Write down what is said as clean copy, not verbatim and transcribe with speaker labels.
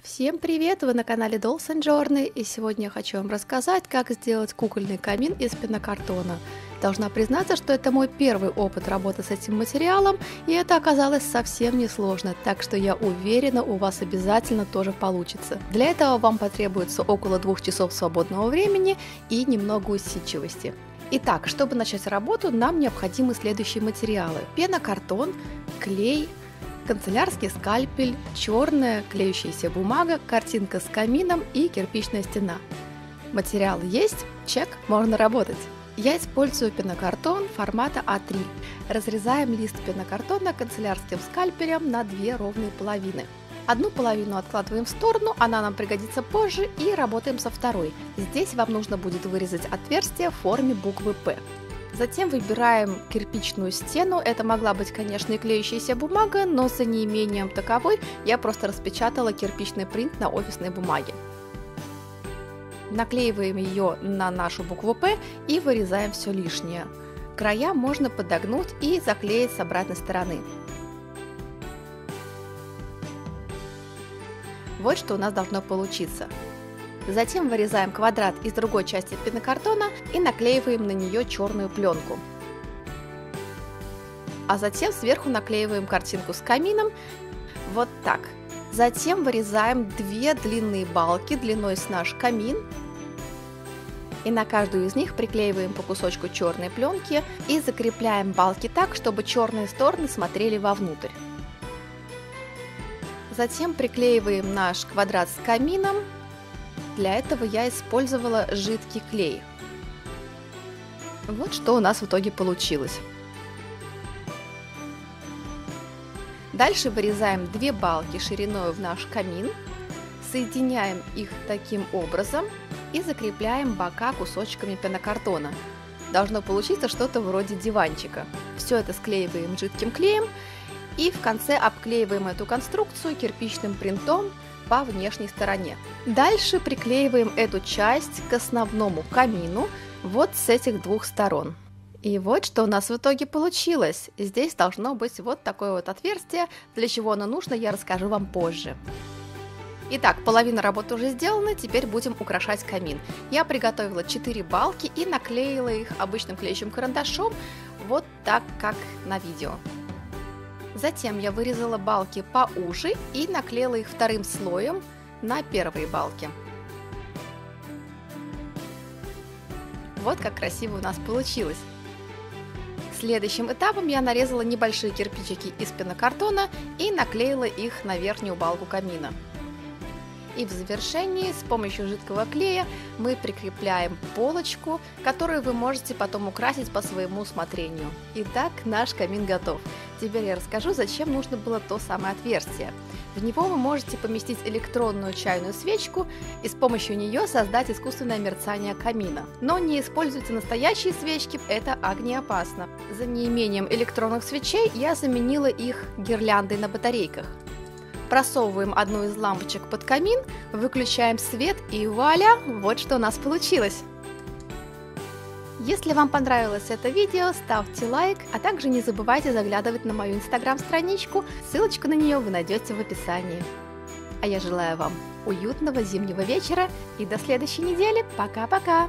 Speaker 1: Всем привет! Вы на канале Dolls and Journey, и сегодня я хочу вам рассказать, как сделать кукольный камин из пенокартона. Должна признаться, что это мой первый опыт работы с этим материалом, и это оказалось совсем несложно, так что я уверена, у вас обязательно тоже получится. Для этого вам потребуется около 2 часов свободного времени и немного усидчивости. Итак, чтобы начать работу, нам необходимы следующие материалы: пенокартон, клей, канцелярский скальпель, черная клеющаяся бумага, картинка с камином и кирпичная стена. Материал есть, чек, можно работать. Я использую пенокартон формата А3. Разрезаем лист пенокартона канцелярским скальпелем на 2 ровные половины. Одну половину откладываем в сторону, она нам пригодится позже, и работаем со второй. Здесь вам нужно будет вырезать отверстие в форме буквы «П». Затем выбираем кирпичную стену. Это могла быть, конечно, и клеющаяся бумага, но за неимением таковой я просто распечатала кирпичный принт на офисной бумаге. Наклеиваем ее на нашу букву «П» и вырезаем все лишнее. Края можно подогнуть и заклеить с обратной стороны. Вот что у нас должно получиться. Затем вырезаем квадрат из другой части пенокартона и наклеиваем на нее черную пленку. А затем сверху наклеиваем картинку с камином, вот так. Затем вырезаем 2 длинные балки длиной с наш камин. И на каждую из них приклеиваем по кусочку черной пленки и закрепляем балки так, чтобы черные стороны смотрели вовнутрь. Затем приклеиваем наш квадрат с камином. Для этого я использовала жидкий клей. Вот что у нас в итоге получилось. Дальше вырезаем 2 балки шириной в наш камин, соединяем их таким образом и закрепляем бока кусочками пенокартона. Должно получиться что-то вроде диванчика. Все это склеиваем жидким клеем и в конце обклеиваем эту конструкцию кирпичным принтом по внешней стороне. Дальше приклеиваем эту часть к основному камину вот с этих 2 сторон. И вот что у нас в итоге получилось. Здесь должно быть вот такое вот отверстие. Для чего оно нужно, я расскажу вам позже. Итак, половина работы уже сделана, теперь будем украшать камин. Я приготовила 4 балки и наклеила их обычным клеящим карандашом, вот так, как на видео. Затем я вырезала балки поуже и наклеила их вторым слоем на первые балки. Вот как красиво у нас получилось. Следующим этапом я нарезала небольшие кирпичики из пенокартона и наклеила их на верхнюю балку камина. И в завершении с помощью жидкого клея мы прикрепляем полочку, которую вы можете потом украсить по своему усмотрению. Итак, наш камин готов. Теперь я расскажу, зачем нужно было то самое отверстие. В него вы можете поместить электронную чайную свечку и с помощью нее создать искусственное мерцание камина. Но не используйте настоящие свечки, это огнеопасно. За неимением электронных свечей я заменила их гирляндой на батарейках. Просовываем одну из лампочек под камин, выключаем свет и вуаля, вот что у нас получилось. Если вам понравилось это видео, ставьте лайк, а также не забывайте заглядывать на мою инстаграм-страничку, ссылочку на нее вы найдете в описании. А я желаю вам уютного зимнего вечера и до следующей недели. Пока-пока!